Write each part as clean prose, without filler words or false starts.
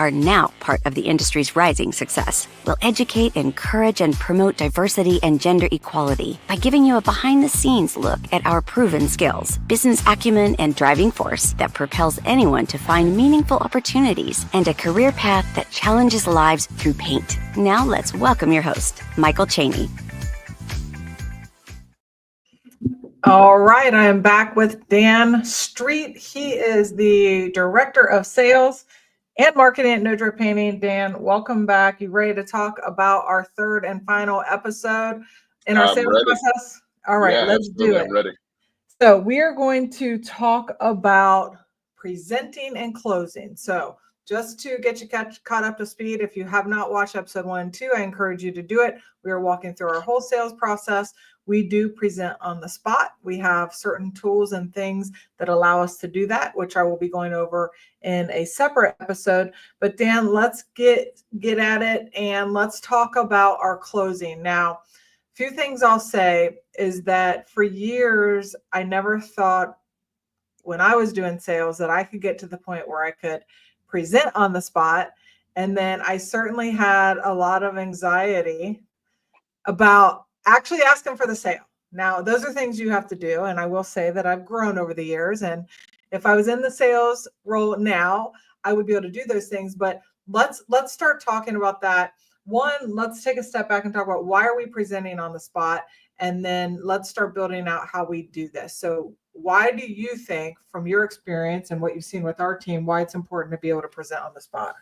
are now part of the industry's rising success. We'll educate, encourage, and promote diversity and gender equality by giving you a behind-the-scenes look at our proven skills, business acumen, and driving force that propels anyone to find meaningful opportunities and a career path that challenges lives through paint. Now let's welcome your host, Michael Cheney. All right, I am back with Dan Street. He is the Director of Sales and Marketing at No Drip Painting. Dan, welcome back. You ready to talk about our third and final episode in our sales process? All right, let's do it. I'm ready. So we are going to talk about presenting and closing. So just to get you caught up to speed, if you have not watched episode 1 and 2, I encourage you to do it. We are walking through our whole sales process. We do present on the spot. We have certain tools and things that allow us to do that, which I will be going over in a separate episode. But Dan, let's get at it and let's talk about our closing. Now, a few things I'll say is that for years, I never thought when I was doing sales that I could get to the point where I could present on the spot. And then I certainly had a lot of anxiety about actually asking for the sale. Now, those are things you have to do. And I will say that I've grown over the years. And if I was in the sales role now, I would be able to do those things. But let's start talking about that. One, let's take a step back and talk about why are we presenting on the spot? And then let's start building out how we do this. So why do you think, from your experience and what you've seen with our team, why it's important to be able to present on the spot?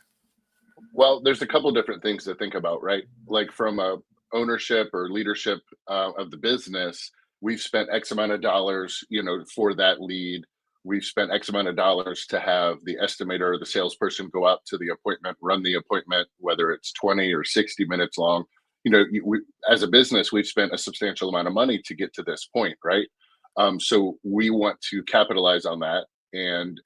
Well, there's a couple different things to think about, right? Like from a ownership or leadership of the business, we've spent X amount of dollars, for that lead. We've spent X amount of dollars to have the estimator or the salesperson go out to the appointment, run the appointment, whether it's 20 or 60 minutes long. As a business, we've spent a substantial amount of money to get to this point, right? So we want to capitalize on that, and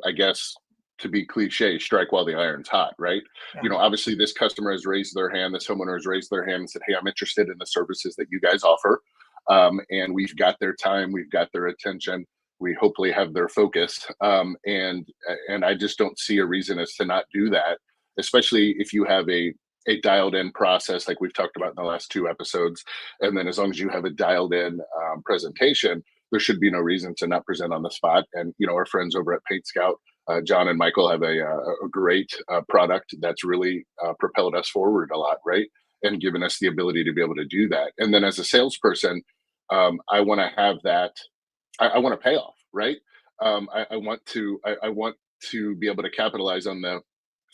I guess, to be cliche, strike while the iron's hot, right? Yeah. Obviously this customer has raised their hand, this homeowner has raised their hand and said, hey, I'm interested in the services that you guys offer. And we've got their time, we've got their attention, we hopefully have their focus. And I just don't see a reason as to not do that, especially if you have a dialed in process like we've talked about in the last 2 episodes. And then as long as you have a dialed in presentation, there should be no reason to not present on the spot. And, our friends over at Paint Scout, John and Michael, have a great product that's really propelled us forward a lot, right? And given us the ability to be able to do that. And then as a salesperson, I want to have that, I want to pay off, right? I want to be able to capitalize on the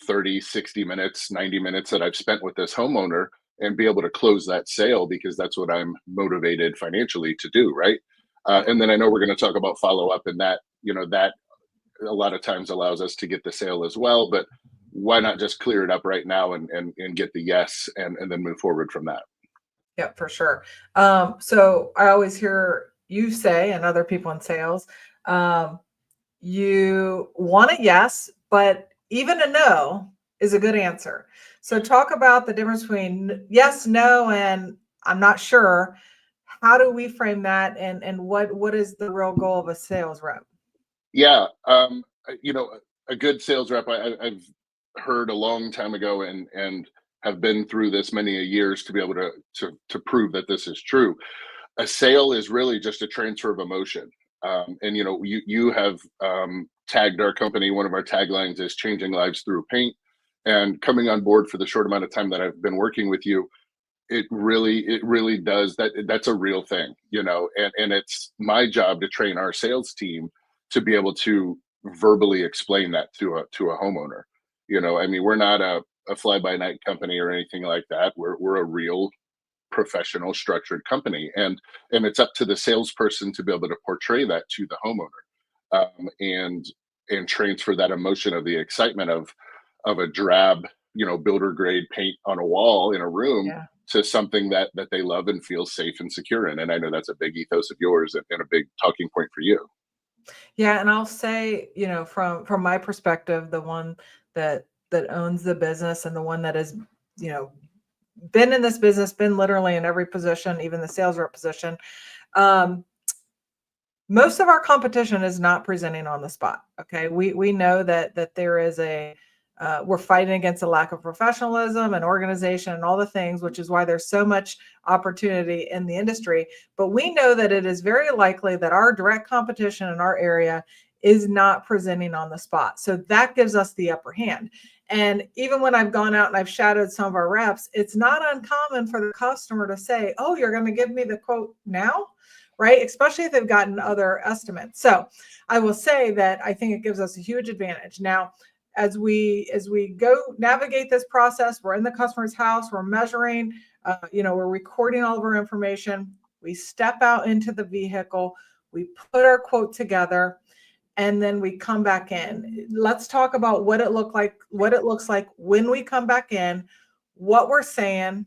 30, 60 minutes, 90 minutes that I've spent with this homeowner and be able to close that sale, because that's what I'm motivated financially to do, right? And then I know we're going to talk about follow-up, and that, that a lot of times allows us to get the sale as well. But why not just clear it up right now and get the yes and then move forward from that? Yeah, for sure. So I always hear you say, and other people in sales, you want a yes, but even a no is a good answer. So talk about the difference between yes, no, and I'm not sure. How do we frame that? And what is the real goal of a sales rep? Yeah. A good sales rep, I've heard a long time ago and have been through this many years to be able to prove that this is true. A sale is really just a transfer of emotion. And you have tagged our company. One of our taglines is changing lives through paint. And coming on board for the short amount of time that I've been working with you, it really does that. That's a real thing, and it's my job to train our sales team to be able to verbally explain that to a homeowner. We're not a fly-by-night company or anything like that. We're a real professional structured company, and it's up to the salesperson to be able to portray that to the homeowner, and transfer that emotion of the excitement of a drab, builder grade paint on a wall in a room. Yeah. To something that they love and feel safe and secure in. And I know that's a big ethos of yours and a big talking point for you. Yeah. And I'll say, from my perspective, the one that owns the business and the one that has, been in this business, been literally in every position, even the sales rep position. Most of our competition is not presenting on the spot. Okay. We know that there is a we're fighting against a lack of professionalism and organization and all the things, which is why there's so much opportunity in the industry. But we know that it is very likely that our direct competition in our area is not presenting on the spot. So that gives us the upper hand. And even when I've gone out and I've shadowed some of our reps, it's not uncommon for the customer to say, oh, you're going to give me the quote now, right? Especially if they've gotten other estimates. So I will say that I think it gives us a huge advantage. Now, as we go navigate this process, we're in the customer's house, we're measuring, we're recording all of our information. We step out into the vehicle, we put our quote together, and then we come back in. Let's talk about what it looks like when we come back in, what we're saying,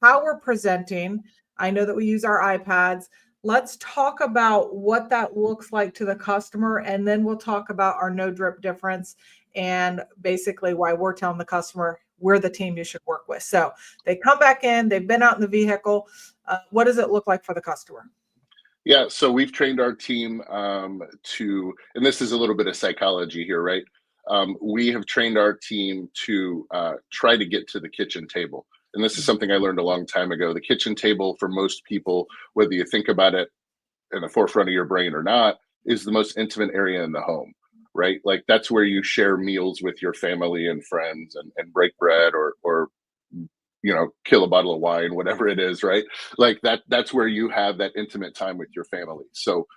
how we're presenting. I know that we use our iPads. Let's talk about what that looks like to the customer, and then we'll talk about our no drip difference and basically why we're telling the customer we're the team you should work with. So they come back in, they've been out in the vehicle. What does it look like for the customer? Yeah, so we've trained our team and this is a little bit of psychology here, right? We have trained our team to try to get to the kitchen table. And this is something I learned a long time ago. The kitchen table, for most people, whether you think about it in the forefront of your brain or not, is the most intimate area in the home, right? Like that's where you share meals with your family and friends and break bread or kill a bottle of wine, whatever it is, right? Like that's where you have that intimate time with your family. So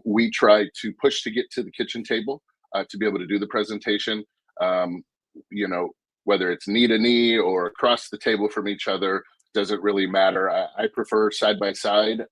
we try to push to get to the kitchen table to be able to do the presentation. Um, you know, whether it's knee to knee or across the table from each other, doesn't really matter. I prefer side by side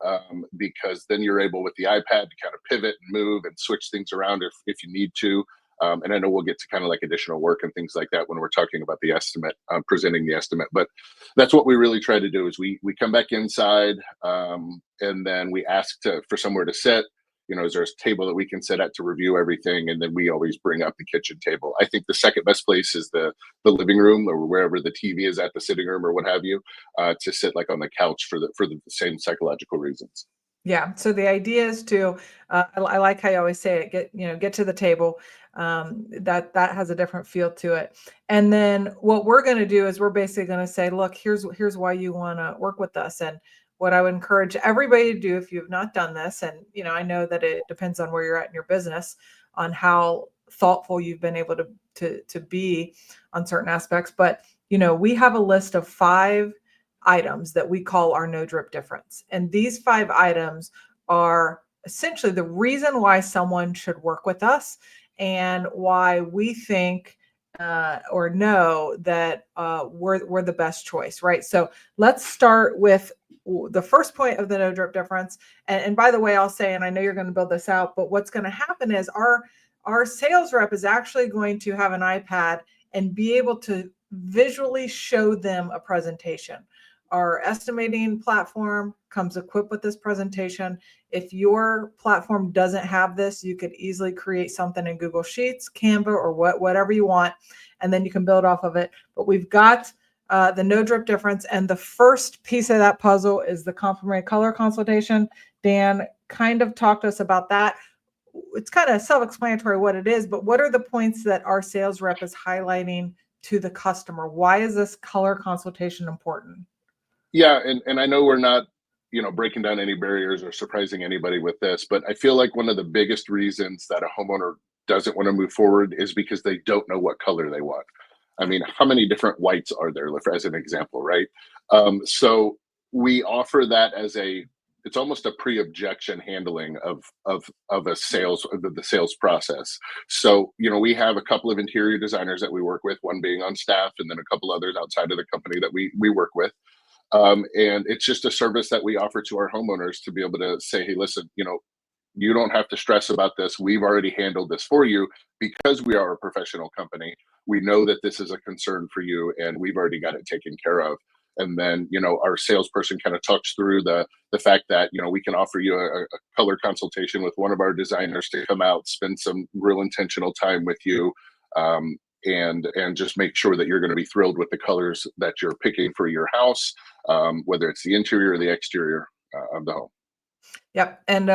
because then you're able with the iPad to kind of pivot and move and switch things around if you need to. And I know we'll get to kind of like additional work and things like that when we're talking about the estimate, presenting the estimate. But that's what we really try to do is we come back inside and then we ask for somewhere to sit. Is there a table that we can sit at to review everything? And then we always bring up the kitchen table. I think the second best place is the living room or wherever the TV is at, the sitting room or what have you, to sit like on the couch for the same psychological reasons. Yeah. So the idea is to, I like how you always say it, get to the table. That has a different feel to it. And then what we're going to do is we're basically going to say, look, here's why you want to work with us. And what I would encourage everybody to do if you have not done this, and I know that it depends on where you're at in your business, on how thoughtful you've been able to be on certain aspects. But we have a list of 5 items that we call our no drip difference. And these 5 items are essentially the reason why someone should work with us and why we think or know that we're the best choice, right? So let's start with the first point of the no drip difference. And by the way, I'll say, and I know you're going to build this out, but what's going to happen is our sales rep is actually going to have an iPad and be able to visually show them a presentation. Our estimating platform comes equipped with this presentation. If your platform doesn't have this, you could easily create something in Google Sheets, Canva, or whatever you want, and then you can build off of it. But we've got the no drip difference, and the first piece of that puzzle is the complementary color consultation. Dan kind of talked to us about that. It's kind of self-explanatory what it is, but what are the points that our sales rep is highlighting to the customer? Why is this color consultation important? Yeah, and I know we're not, breaking down any barriers or surprising anybody with this, but I feel like one of the biggest reasons that a homeowner doesn't want to move forward is because they don't know what color they want. I mean, how many different whites are there, as an example, right? So we offer that it's almost a pre-objection handling of a sales of the sales process. So we have a couple of interior designers that we work with, one being on staff, and then a couple others outside of the company that we work with. And it's just a service that we offer to our homeowners to be able to say, hey, listen, you don't have to stress about this. We've already handled this for you because we are a professional company. We know that this is a concern for you and we've already got it taken care of. And then, our salesperson kind of talks through the fact that, we can offer you a color consultation with one of our designers to come out, spend some real intentional time with you. And just make sure that you're going to be thrilled with the colors that you're picking for your house, whether it's the interior or the exterior of the home. Yep. And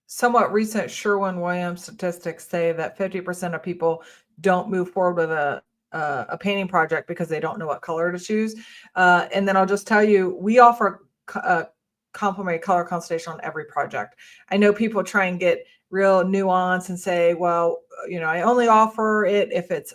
somewhat recent Sherwin-Williams statistics say that 50% of people don't move forward with a a painting project because they don't know what color to choose. And then I'll just tell you, we offer a complimentary color consultation on every project. I know people try and get real nuance and say, well, I only offer it if it's,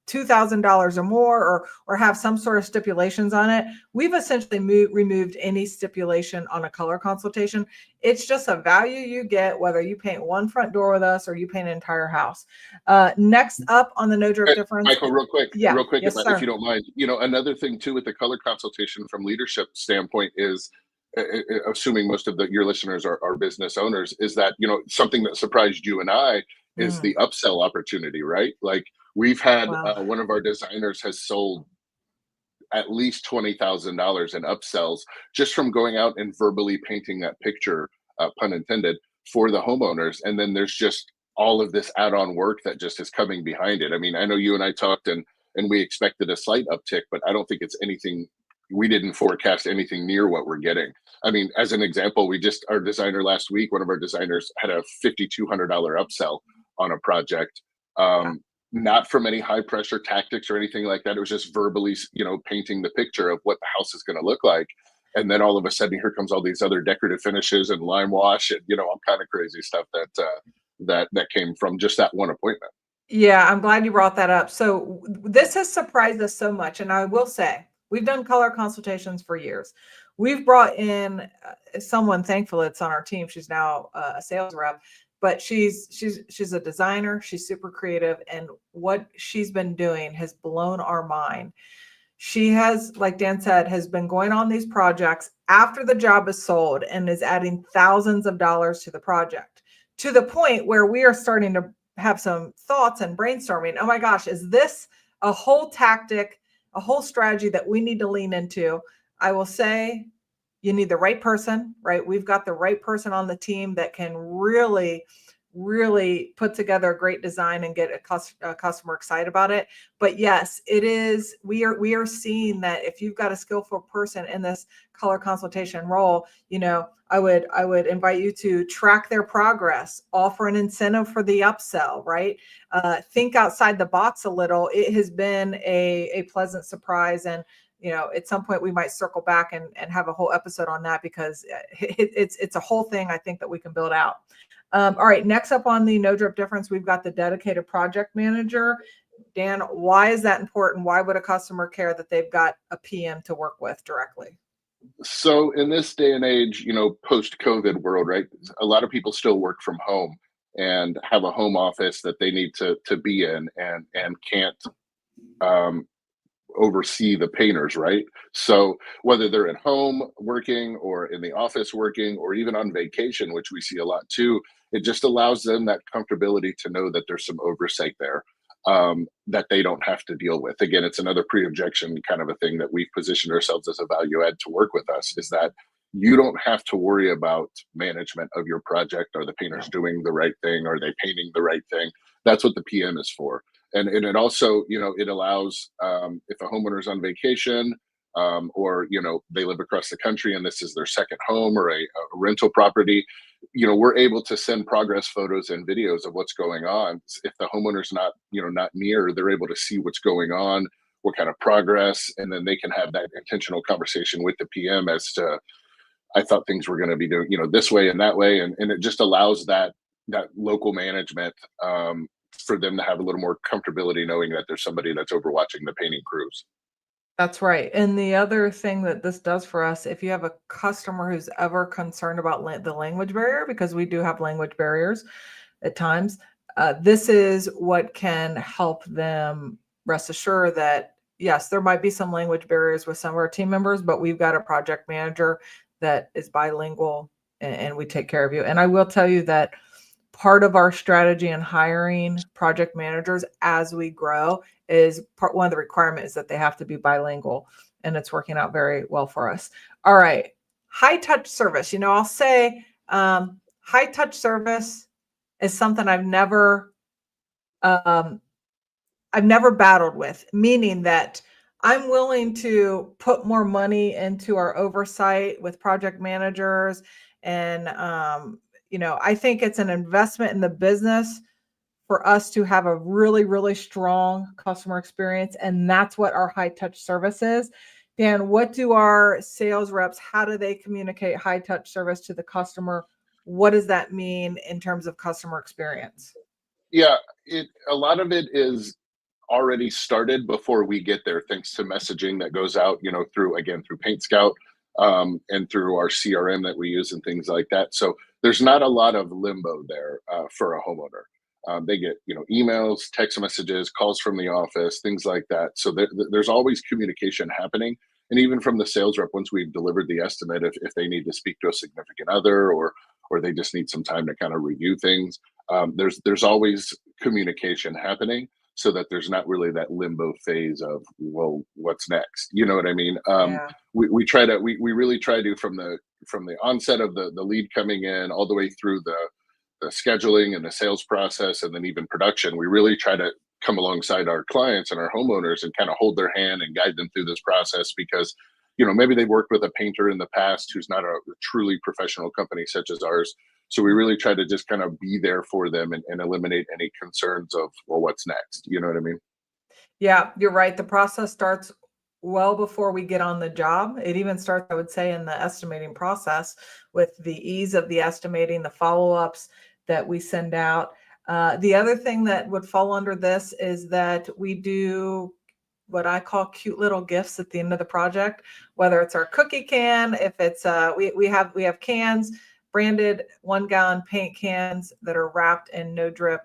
$2,000 or more, or have some sort of stipulations on it. We've essentially removed any stipulation on a color consultation. It's just a value you get whether you paint one front door with us or you paint an entire house. Next up on the no drip difference. Michael, real quick, Yeah. Yes, if you don't mind, another thing too with the color consultation from leadership standpoint is, assuming most of your listeners are business owners, is that, something that surprised you and I is the upsell opportunity, right? Like, we've had one of our designers has sold at least $20,000 in upsells just from going out and verbally painting that picture, pun intended, for the homeowners. And then there's just all of this add-on work that just is coming behind it. I mean, I know you and I talked and we expected a slight uptick, but I don't think it's anything. We didn't forecast anything near what we're getting. I mean, as an example, our designer last week, one of our designers had a $5,200 upsell on a project. Not from any high pressure tactics or anything like that. It was just verbally, painting the picture of what the house is going to look like. And then all of a sudden, here comes all these other decorative finishes and lime wash and, all kind of crazy stuff that came from just that one appointment. Yeah, I'm glad you brought that up. So this has surprised us so much. And I will say, we've done color consultations for years. We've brought in someone, thankfully, it's on our team. She's now a sales rep. But she's a designer. She's super creative. And what she's been doing has blown our mind. She has, like Dan said, has been going on these projects after the job is sold and is adding thousands of dollars to the project, to the point where we are starting to have some thoughts and brainstorming. Oh my gosh, is this a whole tactic, a whole strategy that we need to lean into? I will say, you need the right person, right? We've got the right person on the team that can really, really put together a great design and get a customer excited about it. But yes, it is. We are seeing that if you've got a skillful person in this color consultation role, I would invite you to track their progress, offer an incentive for the upsell, right? Think outside the box a little. It has been a pleasant surprise. And at some point we might circle back and have a whole episode on that, because it's a whole thing I think that we can build out. All right, next up on the no drip difference, we've got the dedicated project manager. Dan, why is that important? Why would a customer care that they've got a PM to work with directly? So in this day and age, post-COVID world, right? A lot of people still work from home and have a home office that they need to be in and can't oversee the painters, right? So whether they're at home working or in the office working or even on vacation, which we see a lot too, it just allows them that comfortability to know that there's some oversight there, that they don't have to deal with. Again, it's another pre-objection kind of a thing that we've positioned ourselves as a value add to work with us, is that you don't have to worry about management of your project. Are the painters doing the right thing? Are they painting the right thing? That's what the PM is for. And it also, it allows, if a homeowner's on vacation, or, they live across the country and this is their second home or a rental property, we're able to send progress photos and videos of what's going on. If the homeowner's not near, they're able to see what's going on, what kind of progress, and then they can have that intentional conversation with the PM as to, I thought things were going to be doing, this way and that way. And it just allows that local management, for them to have a little more comfortability knowing that there's somebody that's overwatching the painting crews. That's right. And the other thing that this does for us, if you have a customer who's ever concerned about the language barrier, because we do have language barriers at times, this is what can help them rest assured that, yes, there might be some language barriers with some of our team members, but we've got a project manager that is bilingual and we take care of you. And I will tell you that part of our strategy in hiring project managers as we grow is one of the requirements that they have to be bilingual, and it's working out very well for us. All right. High touch service. I'll say high touch service is something I've never battled with, meaning that I'm willing to put more money into our oversight with project managers. And, I think it's an investment in the business for us to have a really, really strong customer experience. And that's what our high touch service is. Dan, what do our sales reps, how do they communicate high touch service to the customer? What does that mean in terms of customer experience? Yeah, a lot of it is already started before we get there, thanks to messaging that goes out, through Paint Scout, and through our CRM that we use and things like that. So there's not a lot of limbo there for a homeowner. They get, emails, text messages, calls from the office, things like that. So there's always communication happening. And even from the sales rep, once we've delivered the estimate, if they need to speak to a significant other, or they just need some time to kind of review things, there's always communication happening, so that there's not really that limbo phase of, well, what's next? You know what I mean? Yeah. We really try to, from the onset of the lead coming in, all the way through the scheduling and the sales process, and then even production, we really try to come alongside our clients and our homeowners and kind of hold their hand and guide them through this process, because maybe they've worked with a painter in the past who's not a truly professional company such as ours. So we really try to just kind of be there for them, and eliminate any concerns of, well, what's next? You know what I mean? Yeah, you're right. The process starts well before we get on the job. It even starts, I would say, in the estimating process, with the ease of the estimating, the follow-ups that we send out. The other thing that would fall under this is that we do what I call cute little gifts at the end of the project, whether it's our cookie can, if it's we have cans, branded 1-gallon paint cans that are wrapped in no drip,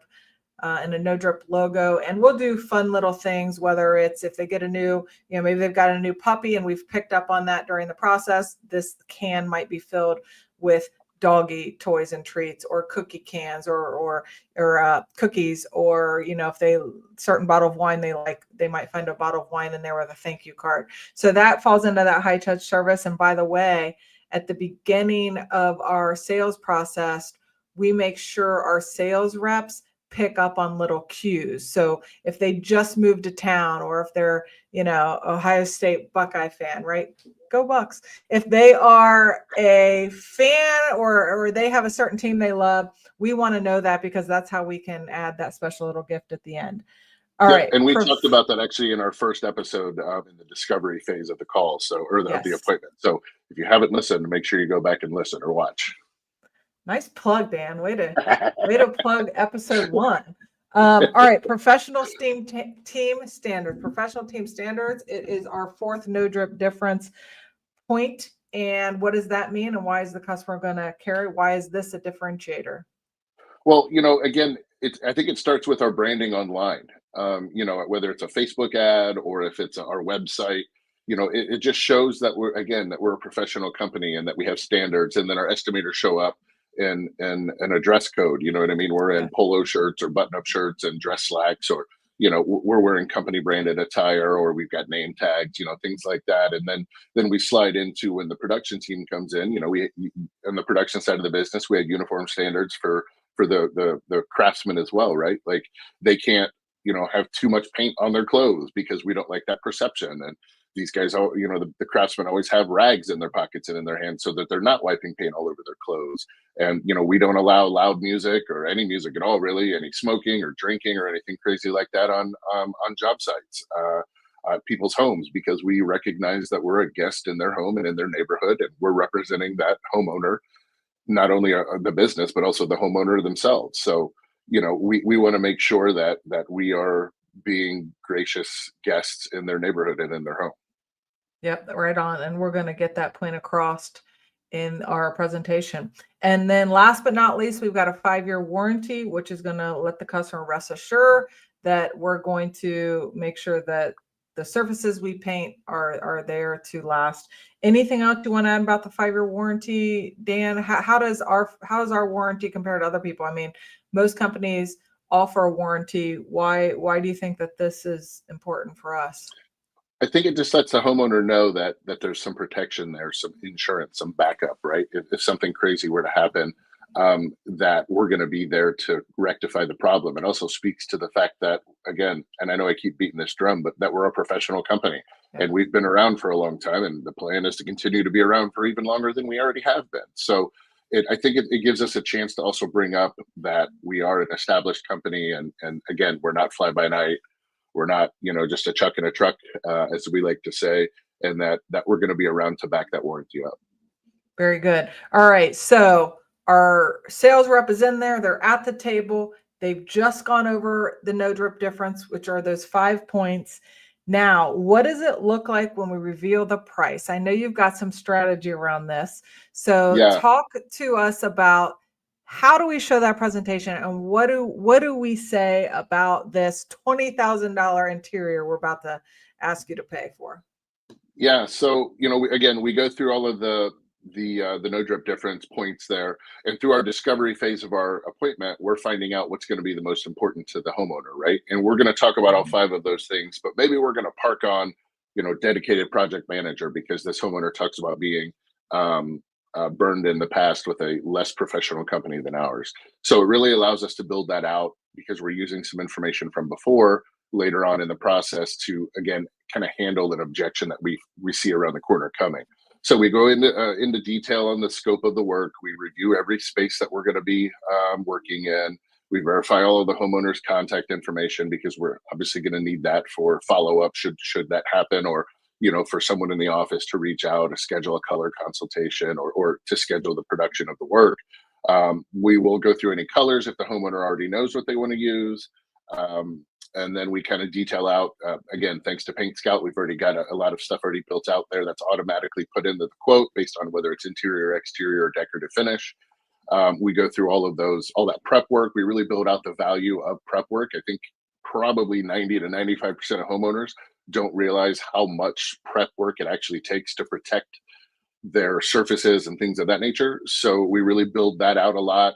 and a no drip logo. And we'll do fun little things, whether it's if they get a new, maybe they've got a new puppy and we've picked up on that during the process. This can might be filled with doggy toys and treats, or cookie cans, or cookies, or if they certain bottle of wine they like, they might find a bottle of wine in there with a thank you card. So that falls into that high touch service. And by the way, at the beginning of our sales process, we make sure our sales reps pick up on little cues. So if they just moved to town, or if they're, Ohio State Buckeye fan, right? Go Bucks. If they are a fan, or they have a certain team they love, we want to know that, because that's how we can add that special little gift at the end. All Yep, right. and we talked about that actually in our first episode, in the discovery phase of the call, of the Yes. appointment. So if you haven't listened, make sure you go back and listen or watch. Nice plug, Dan. Way to plug episode 1. All right, professional team standards. Professional team standards. It is our 4th no drip difference point. And what does that mean? And why is the customer going to carry? Why is this a differentiator? Well, again, I think it starts with our branding online. Whether it's a Facebook ad or if it's our website, it just shows that we're a professional company, and that we have standards, and then our estimators show up in a dress code. You know what I mean? We're in polo shirts or button-up shirts and dress slacks, or we're wearing company branded attire, or we've got name tags, things like that. And then we slide into, when the production team comes in, we on the production side of the business, we had uniform standards for the craftsmen as well, right? Like, they can't have too much paint on their clothes, because we don't like that perception. And these guys, the craftsmen always have rags in their pockets and in their hands, so that they're not wiping paint all over their clothes. And we don't allow loud music, or any music at all, really, any smoking or drinking or anything crazy like that on job sites, people's homes, because we recognize that we're a guest in their home and in their neighborhood, and we're representing that homeowner, not only the business, but also the homeowner themselves. So we want to make sure that we are being gracious guests in their neighborhood and in their home. Yep, right on. And we're going to get that point across in our presentation. And then last but not least, we've got a 5-year warranty, which is going to let the customer rest assured that we're going to make sure that the surfaces we paint are there to last. Anything else you want to add about the 5-year warranty, Dan? How does our warranty compare to other people? I mean, most companies offer a warranty. Why do you think that this is important for us? I think it just lets the homeowner know that there's some protection there, some insurance, some backup, right? If something crazy were to happen, that we're going to be there to rectify the problem. It also speaks to the fact that, again, and I know I keep beating this drum, but that we're a professional company, and we've been around for a long time, and the plan is to continue to be around for even longer than we already have been. So, I think it gives us a chance to also bring up that we are an established company, and again, we're not fly by night. We're not, just a chuck in a truck, as we like to say, and that we're going to be around to back that warranty up. Very good. All right. So our sales rep is in there. They're at the table. They've just gone over the no drip difference, which are those 5 points. Now, what does it look like when we reveal the price? I know you've got some strategy around this. So Yeah, talk to us about how do we show that presentation and what do we say about this $20,000 interior we're about to ask you to pay for? yeah. So again, we go through all of the no drip difference points there, and through our discovery phase of our appointment, we're finding out what's going to be the most important to the homeowner, right? And we're going to talk about all Mhm. 5 of those things, but maybe we're going to park on dedicated project manager because this homeowner talks about being um, burned in the past with a less professional company than ours. So it really allows us to build that out because we're using some information from before later on in the process to again kind of handle an objection that we see around the corner coming. So we go into detail on the scope of the work. We review every space that we're going to be working in. We verify all of the homeowner's contact information because we're obviously going to need that for follow up should that happen, or for someone in the office to reach out to schedule a color consultation, or to schedule the production of the work. We will go through any colors if the homeowner already knows what they want to use. Um, and then we kind of detail out again, thanks to Paint Scout, we've already got a lot of stuff already built out there that's automatically put into the quote based on whether it's interior, exterior, or decorative finish. We go through all that prep work. We really build out the value of prep work. I think probably 90 to 95% of homeowners don't realize how much prep work it actually takes to protect their surfaces and things of that nature. So we really build that out a lot,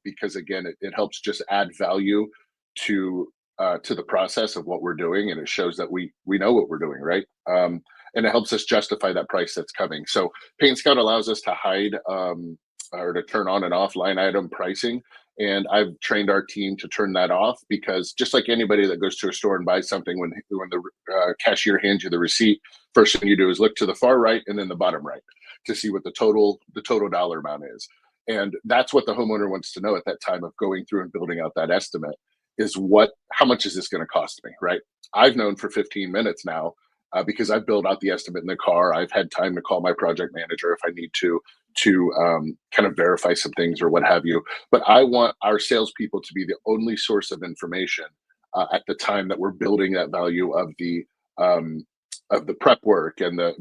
because again, it helps just add value to to the process of what we're doing, and it shows that we know what we're doing, right? And it helps us justify that price that's coming. So Paint Scout allows us to hide, or to turn on and off line item pricing. And I've trained our team to turn that off because just like anybody that goes to a store and buys something, when the cashier hands you the receipt, first thing you do is look to the far right and then the bottom right to see what the total dollar amount is. And that's what the homeowner wants to know at that time of going through and building out that estimate is how much is this going to cost me, right? I've known for 15 minutes now, because I've built out the estimate in the car. I've had time to call my project manager if I need to kind of verify some things or what have you. But I want our salespeople to be the only source of information at the time that we're building that value um, of the prep work and the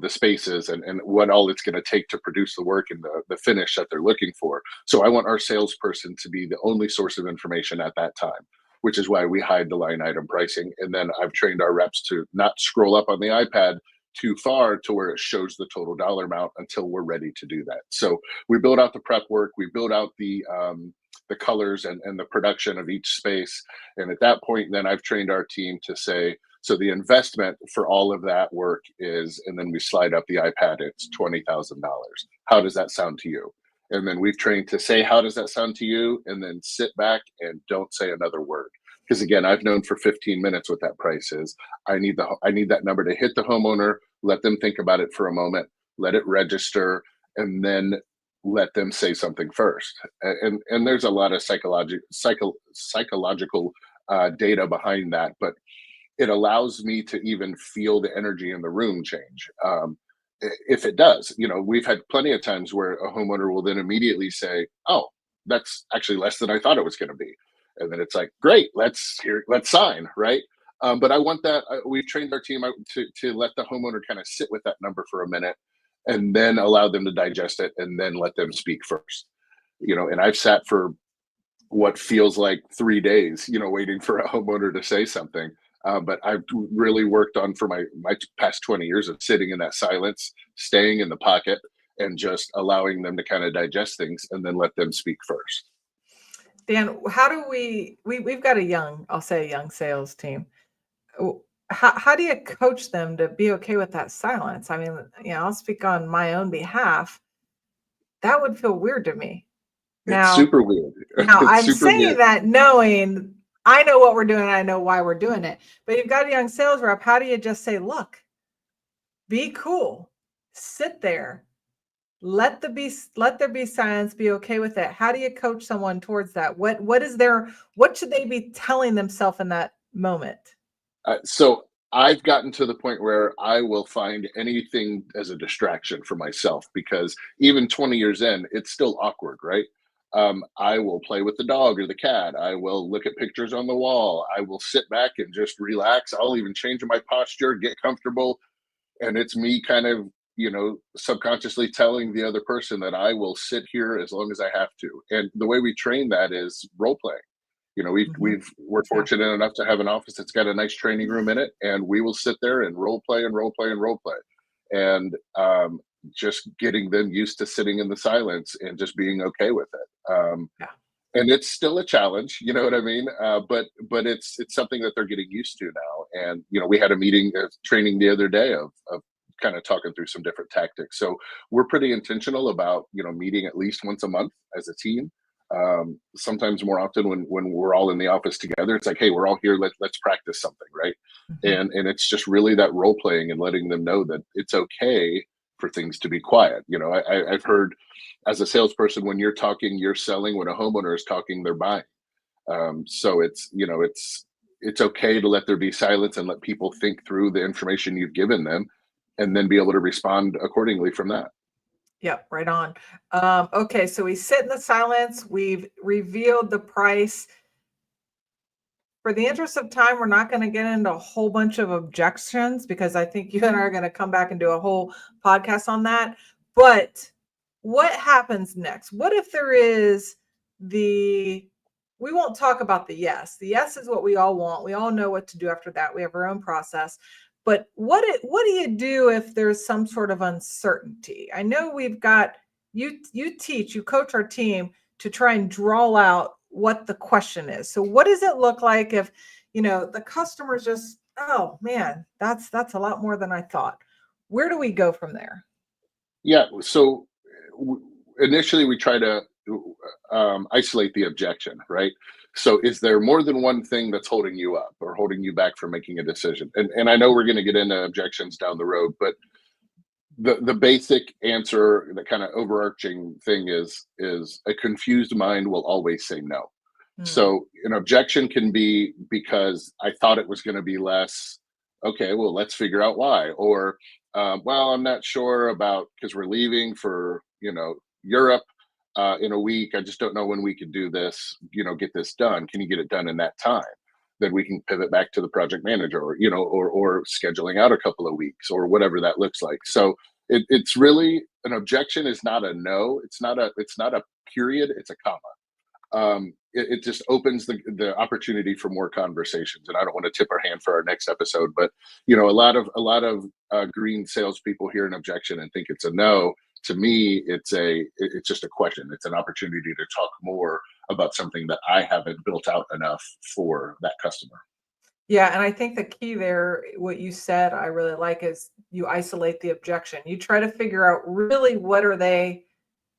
spaces and what all it's going to take to produce the work and the finish that they're looking for. So I want our salesperson to be the only source of information at that time, which is why we hide the line item pricing. And then I've trained our reps to not scroll up on the iPad too far to where it shows the total dollar amount until we're ready to do that. So we build out the prep work, we build out the colors and the production of each space. And at that point, then I've trained our team to say, so the investment for all of that work is, and then we slide up the iPad, it's $20,000. How does that sound to you? And then we've trained to say, how does that sound to you? And then sit back and don't say another word. Because again, I've known for 15 minutes what that price is. I need that number to hit the homeowner, let them think about it for a moment, let it register, and then let them say something first. And there's a lot of psychological data behind that, but it allows me to even feel the energy in the room change. If it does, we've had plenty of times where a homeowner will then immediately say, "Oh, that's actually less than I thought it was going to be," and then it's like, "Great, let's sign," right? But I want that. We've trained our team to let the homeowner kind of sit with that number for a minute, and then allow them to digest it, and then let them speak first. And I've sat for what feels like 3 days, waiting for a homeowner to say something. But I've really worked on for my past 20 years of sitting in that silence, staying in the pocket, and just allowing them to kind of digest things, and then let them speak first. Dan, how do we've got I'll say a young sales team. How do you coach them to be okay with that silence? I mean, I'll speak on my own behalf. That would feel weird to me. It's Now, super weird. now It's I'm super saying weird. that knowing I know what we're doing, I know why we're doing it. But you've got a young sales rep. How do you just say, look, be cool, sit there, let there be silence, be okay with it. How do you coach someone towards that? What should they be telling themselves in that moment? So I've gotten to the point where I will find anything as a distraction for myself because even 20 years in, it's still awkward, right? I will play with the dog or the cat. I will look at pictures on the wall. I will sit back and just relax. I'll even change my posture, get comfortable. And it's me kind of, subconsciously telling the other person that I will sit here as long as I have to. And the way we train that is role playing. Mhm. We're Yeah. fortunate enough to have an office that's got a nice training room in it, and we will sit there and role play and role play and role play, and just getting them used to sitting in the silence and just being okay with it. Yeah. And it's still a challenge, you know what I mean? But it's something that they're getting used to now. And we had a meeting, training the other day of kind of talking through some different tactics. So we're pretty intentional about meeting at least once a month as a team. Sometimes more often when we're all in the office together, it's like, hey, we're all here. Let's practice something, right? Mhm. And it's just really that role playing and letting them know that it's okay for things to be quiet. I've heard as a salesperson, when you're talking, you're selling. When a homeowner is talking, they're buying. So it's okay to let there be silence and let people think through the information you've given them, and then be able to respond accordingly from that. Yep, right on. Okay, so we sit in the silence. We've revealed the price. For the interest of time, we're not going to get into a whole bunch of objections because I think you and I are going to come back and do a whole podcast on that. But what happens next? What if there is the, we won't talk about the yes. The yes is what we all want. We all know what to do after that. We have our own process. But what do you do if there's some sort of uncertainty? I know we've got you coach our team to try and draw out what the question is. So what does it look like if, the customer's just, oh man, that's a lot more than I thought. Where do we go from there? Yeah. So initially, we try to isolate the objection, right? So, is there more than one thing that's holding you up or holding you back from making a decision? And I know we're going to get into objections down the road, but the basic answer, the kind of overarching thing is a confused mind will always say no. Hmm. So an objection can be because I thought it was going to be less. Okay, well, let's figure out why. Or, well, I'm not sure about because we're leaving for Europe in a week. I just don't know when we could do this. Get this done. Can you get it done in that time? Then we can pivot back to the project manager, or scheduling out a couple of weeks, or whatever that looks like. So it's really an objection is not a no. It's not a period. It's a comma. It just opens the opportunity for more conversations. And I don't want to tip our hand for our next episode, but a lot of green salespeople hear an objection and think it's a no. To me, it's just a question. It's an opportunity to talk more about something that I haven't built out enough for that customer. Yeah, and I think the key there, what you said, I really like is you isolate the objection. You try to figure out really what are they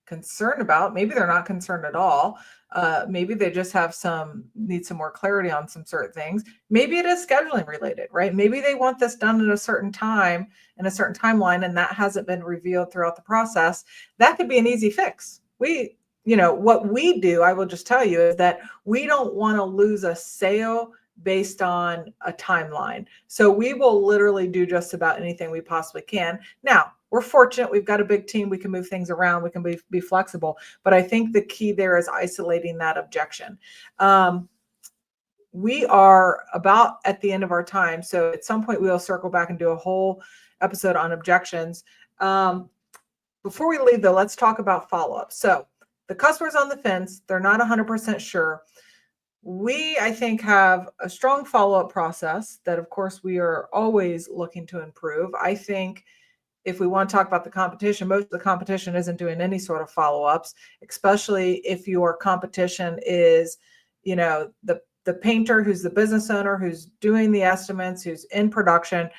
concerned about. Maybe they're not concerned at all. Maybe they just need some more clarity on some certain things. Maybe it is scheduling related, right? Maybe they want this done in a certain time, in a certain timeline, and that hasn't been revealed throughout the process. That could be an easy fix. What we do, I will just tell you, is that we don't want to lose a sale based on a timeline. So we will literally do just about anything we possibly can. Now, we're fortunate. We've got a big team. We can move things around. We can be flexible. But I think the key there is isolating that objection. We are about at the end of our time. So at some point, we'll circle back and do a whole episode on objections. Before we leave, though, let's talk about follow-up. So the customer's on the fence. They're not 100% sure. We, I think, have a strong follow-up process that, of course, we are always looking to improve. I think if we want to talk about the competition, most of the competition isn't doing any sort of follow-ups, especially if your competition is, the painter who's the business owner, who's doing the estimates, who's in production.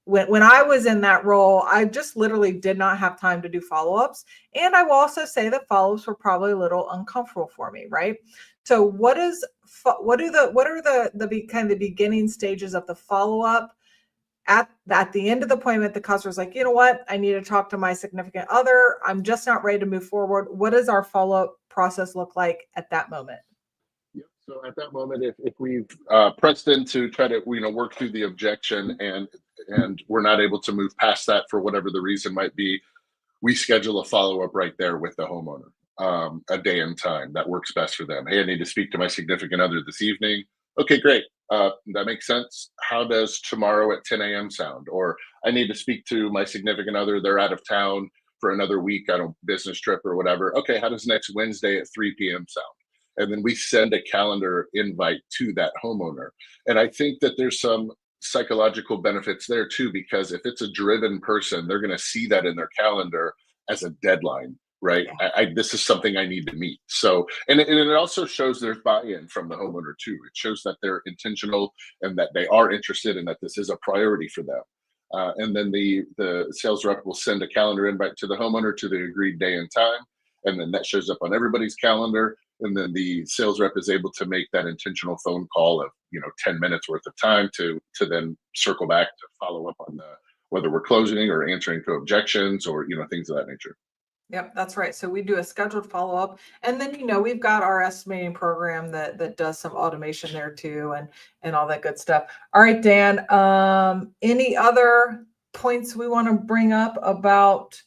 When I was in that role, I just literally did not have time to do follow-ups. And I will also say that follow-ups were probably a little uncomfortable for me, right? So what are the kind of the beginning stages of the follow-up? at the end of the appointment, the customer's like, you know what, I need to talk to my significant other. I'm just not ready to move forward. What does our follow-up process look like at that moment? Yep. So at that moment, if we've pressed in to try to work through the objection and we're not able to move past that for whatever the reason might be, we schedule a follow up right there with the homeowner, a day and time that works best for them. Hey, I need to speak to my significant other this evening. Okay, great. That makes sense. How does tomorrow at 10 a.m. sound? Or I need to speak to my significant other. They're out of town for another week on a business trip or whatever. Okay, how does next Wednesday at 3 p.m. sound? And then we send a calendar invite to that homeowner. And I think that there's some psychological benefits there too, because if it's a driven person, they're going to see that in their calendar as a deadline, right? This is something I need to meet. So, and it also shows there's buy-in from the homeowner too. It shows that they're intentional and that they are interested and that this is a priority for them. And then the sales rep will send a calendar invite to the homeowner to the agreed day and time. And then that shows up on everybody's calendar. And then the sales rep is able to make that intentional phone call of 10 minutes worth of time to then circle back to follow up on whether we're closing or answering to objections or things of that nature. Yep, that's right. So we do a scheduled follow-up, and then we've got our estimating program that does some automation there too, and all that good stuff. All right, Dan. Any other points we want to bring up about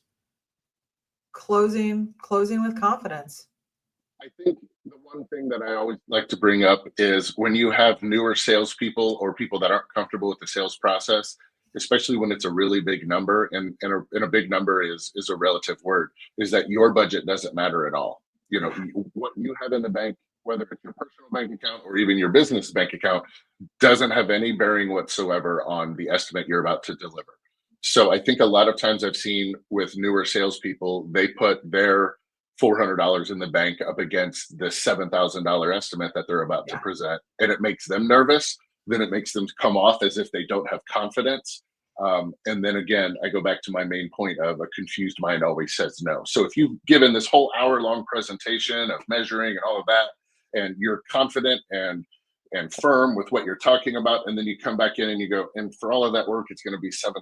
closing with confidence? I think the one thing that I always like to bring up is when you have newer salespeople or people that aren't comfortable with the sales process, especially when it's a really big number, and a big number is a relative word, is that your budget doesn't matter at all. What you have in the bank, whether it's your personal bank account or even your business bank account, doesn't have any bearing whatsoever on the estimate you're about to deliver. So I think a lot of times I've seen with newer salespeople, they put their $400 in the bank up against the $7,000 estimate that they're about to present, and it makes them nervous. Then it makes them come off as if they don't have confidence. And then again, I go back to my main point of a confused mind always says no. So if you've given this whole hour-long presentation of measuring and all of that, and you're confident and firm with what you're talking about, and then you come back in and you go, and for all of that work, it's going to be $7,000.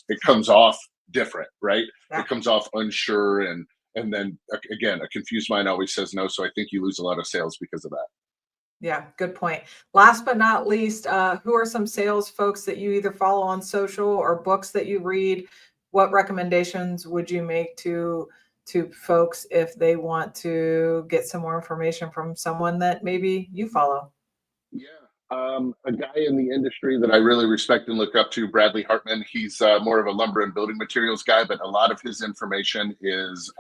It comes off different, right? Yeah. It comes off unsure, and then again, a confused mind always says no. So I think you lose a lot of sales because of that. Yeah, good point. Last but not least, who are some sales folks that you either follow on social or books that you read? What recommendations would you make to folks if they want to get some more information from someone that maybe you follow? Yeah. A guy in the industry that I really respect and look up to, Bradley Hartman. He's more of a lumber and building materials guy, but a lot of his information is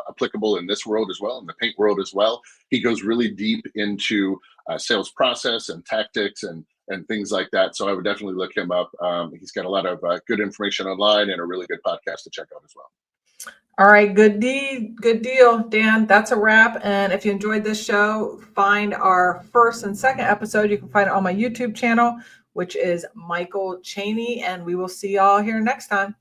applicable in this world as well, in the paint world as well. He goes really deep into sales process and tactics and things like that. So I would definitely look him up. He's got a lot of good information online and a really good podcast to check out as well. All right, good deal, Dan. That's a wrap. And if you enjoyed this show, find our first and second episode. You can find it on my YouTube channel, which is Michael Cheney. And we will see y'all here next time.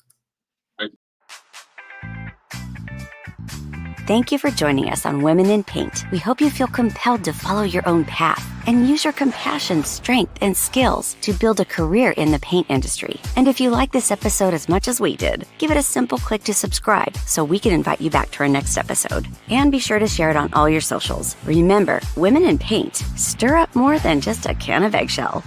Thank you for joining us on Women in Paint. We hope you feel compelled to follow your own path and use your compassion, strength, and skills to build a career in the paint industry. And if you like this episode as much as we did, give it a simple click to subscribe so we can invite you back to our next episode. And be sure to share it on all your socials. Remember, Women in Paint, stir up more than just a can of eggshell.